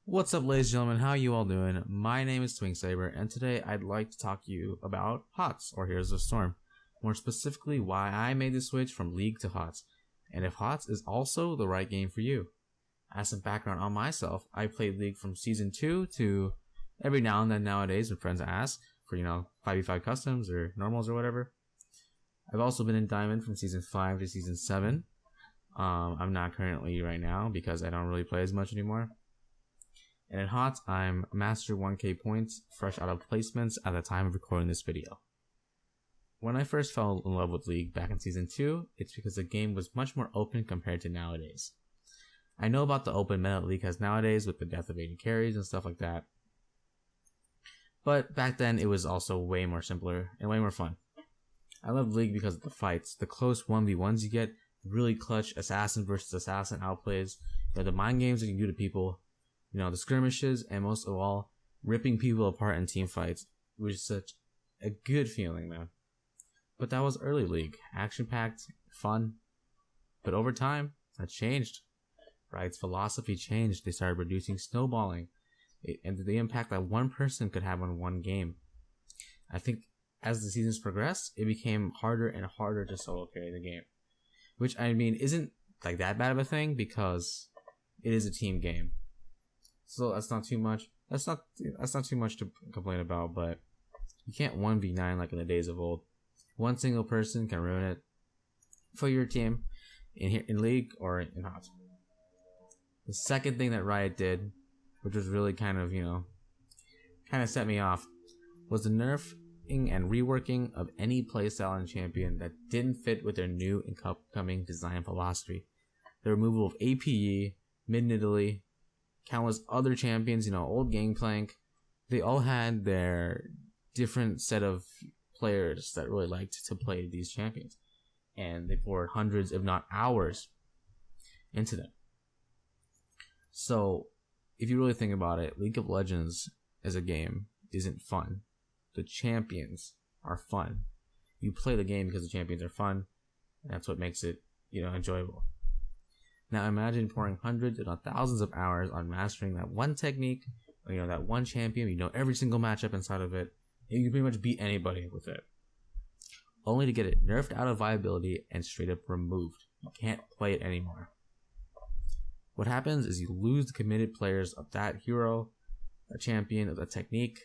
What's up, ladies and gentlemen? How you all doing? My name is Wingsaber, and today I'd like to talk to you about HotS, or Heroes of the Storm. More specifically, why I made the switch from League to HotS, and if HotS is also the right game for you. As some background on myself, I played League from Season 2 to every now and then nowadays when friends ask for, 5v5 customs or normals or whatever. I've also been in Diamond from Season 5 to Season 7. I'm not currently right now because I don't really play as much anymore. And in HotS, I'm Master 1k points, fresh out of placements at the time of recording this video. When I first fell in love with League back in Season 2, it's because the game was much more open compared to nowadays. I know about the open meta League has nowadays with the death of 80 carries and stuff like that. But back then, it was also way more simpler and way more fun. I love League because of the fights, the close 1v1s you get, really clutch assassin versus assassin outplays, the mind games that you can do to people, the skirmishes, and most of all, ripping people apart in team fights, which is such a good feeling, man. But that was early League, action-packed, fun. But over time, that changed. Riot's philosophy changed. They started reducing snowballing, and the impact that one person could have on one game. I think as the seasons progressed, it became harder and harder to solo carry the game, which I mean isn't like that bad of a thing because it is a team game. So that's not too much. That's not too much to complain about. But you can't 1v9 like in the days of old. One single person can ruin it for your team in League or in HotS. The second thing that Riot did, which was really kind of set me off, was the nerfing and reworking of any playstyle and champion that didn't fit with their new and upcoming design philosophy. The removal of APE, Mid-Nidalee, countless other champions, old Gangplank, they all had their different set of players that really liked to play these champions. And they poured hundreds, if not hours, into them. So, if you really think about it, League of Legends as a game isn't fun. The champions are fun. You play the game because the champions are fun, and that's what makes it, enjoyable. Now imagine pouring hundreds, if not thousands of hours on mastering that one technique, or, that one champion, every single matchup inside of it, and you can pretty much beat anybody with it. Only to get it nerfed out of viability and straight up removed. You can't play it anymore. What happens is you lose the committed players of that hero, a champion, of the technique,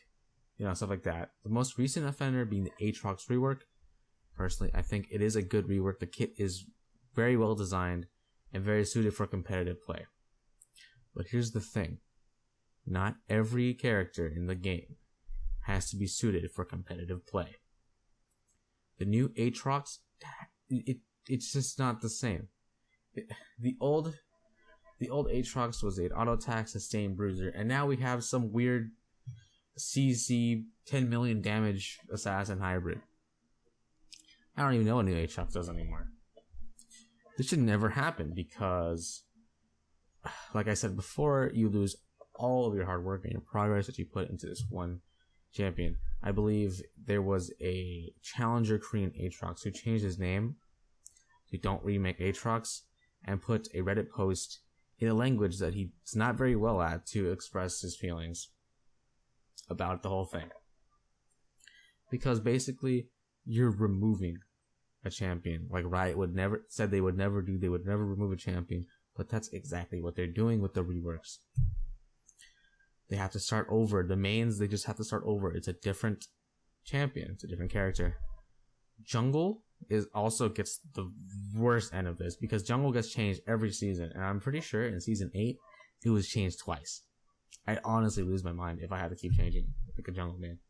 stuff like that. The most recent offender being the Aatrox rework. Personally, I think it is a good rework. The kit is very well designed and very suited for competitive play. But here's the thing. Not every character in the game has to be suited for competitive play. The new Aatrox, it's just not the same. The old Aatrox was an auto attack sustained bruiser, and now we have some weird CC 10 million damage assassin hybrid. I don't even know what new Aatrox does anymore. This should never happen because, like I said before, you lose all of your hard work and your progress that you put into this one champion. I believe there was a challenger Korean Aatrox who changed his name to Don't Remake Aatrox and put a Reddit post in a language that he's not very well at to express his feelings about the whole thing. Because basically, you're removing a champion. Like Riot said they would never do, they would never remove a champion, but that's exactly what they're doing with the reworks. They have to start over. The mains, they just have to start over. It's a different champion. It's a different character. Jungle also gets the worst end of this because jungle gets changed every season, and I'm pretty sure in season 8 it was changed twice. I'd honestly lose my mind if I had to keep changing like a jungle man.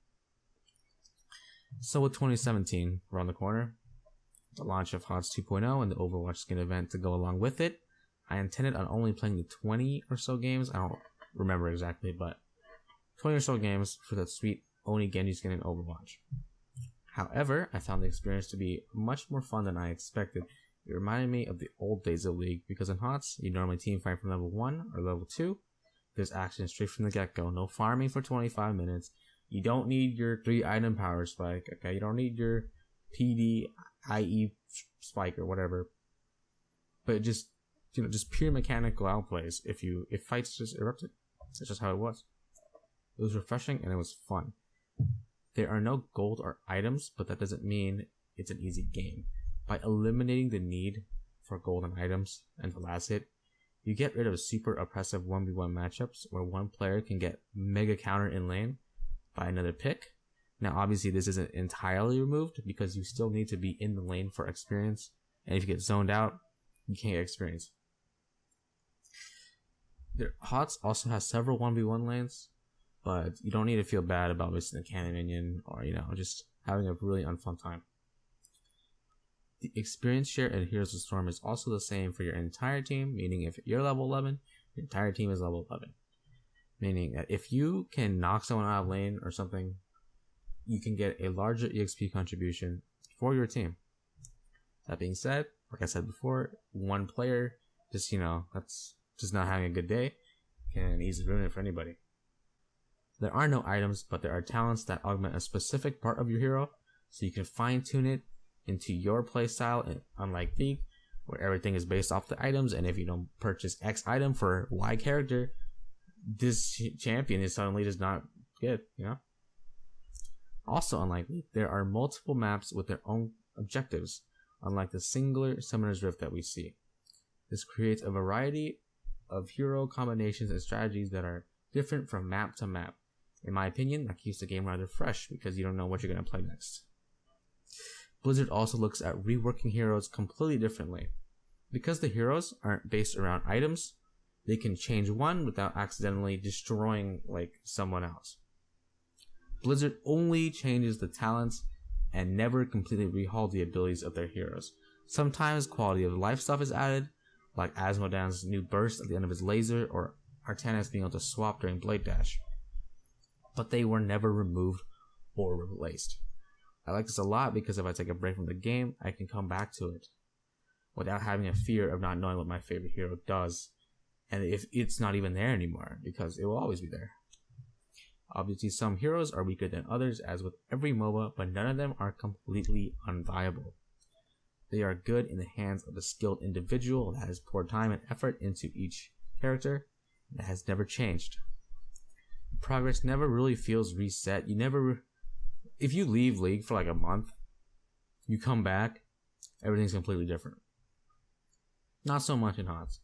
So with 2017 around the corner, the launch of HotS 2.0 and the Overwatch skin event to go along with it, I intended on only playing the 20 or so games. I don't remember exactly, but 20 or so games for that sweet Oni Genji skin in Overwatch. However, I found the experience to be much more fun than I expected. It reminded me of the old days of League because in HotS, you normally team fight from level 1 or level 2. There's action straight from the get-go. No farming for 25 minutes. You don't need your 3 item power spike. Okay, you don't need your PD, IE spike or whatever. But just pure mechanical outplays if fights just erupted. That's just how it was. It was refreshing and it was fun. There are no gold or items, but that doesn't mean it's an easy game. By eliminating the need for gold and items and the last hit, you get rid of super oppressive 1v1 matchups where one player can get mega counter in lane by another pick. Now obviously this isn't entirely removed because you still need to be in the lane for experience, and if you get zoned out, you can't get experience. HotS also has several 1v1 lanes, but you don't need to feel bad about missing a cannon minion or, just having a really unfun time. The experience share in Heroes of Storm is also the same for your entire team, meaning if you're level 11, your entire team is level 11. Meaning that if you can knock someone out of lane or something, you can get a larger EXP contribution for your team. That being said, like I said before, one player just, that's just not having a good day can easily ruin it for anybody. There are no items, but there are talents that augment a specific part of your hero, so you can fine tune it into your playstyle, unlike League, where everything is based off the items, and if you don't purchase X item for Y character, this champion is suddenly just not good, Also, unlike League, there are multiple maps with their own objectives, unlike the singular Summoner's Rift that we see. This creates a variety of hero combinations and strategies that are different from map to map. In my opinion, that keeps the game rather fresh because you don't know what you're going to play next. Blizzard also looks at reworking heroes completely differently. Because the heroes aren't based around items, they can change one without accidentally destroying someone else. Blizzard only changes the talents and never completely rehaul the abilities of their heroes. Sometimes quality of life stuff is added, like Asmodan's new burst at the end of his laser or Artanis being able to swap during Blade Dash. But they were never removed or replaced. I like this a lot because if I take a break from the game, I can come back to it without having a fear of not knowing what my favorite hero does, and if it's not even there anymore, because it will always be there. Obviously, some heroes are weaker than others, as with every MOBA, but none of them are completely unviable. They are good in the hands of a skilled individual that has poured time and effort into each character, and that has never changed. Progress never really feels reset. If you leave League for a month, you come back, everything's completely different. Not so much in HotS.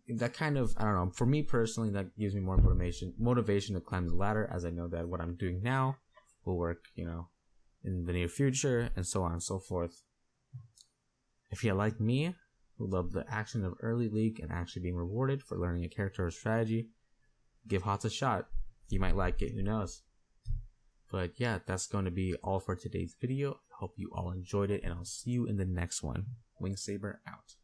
That kind of, I don't know, for me personally, that gives me more motivation to climb the ladder, as I know that what I'm doing now will work, in the near future, and so on and so forth. If you're like me, who love the action of early League and actually being rewarded for learning a character or strategy, give HotS a shot. You might like it, who knows. But yeah, that's going to be all for today's video. I hope you all enjoyed it, and I'll see you in the next one. Wingsaber out.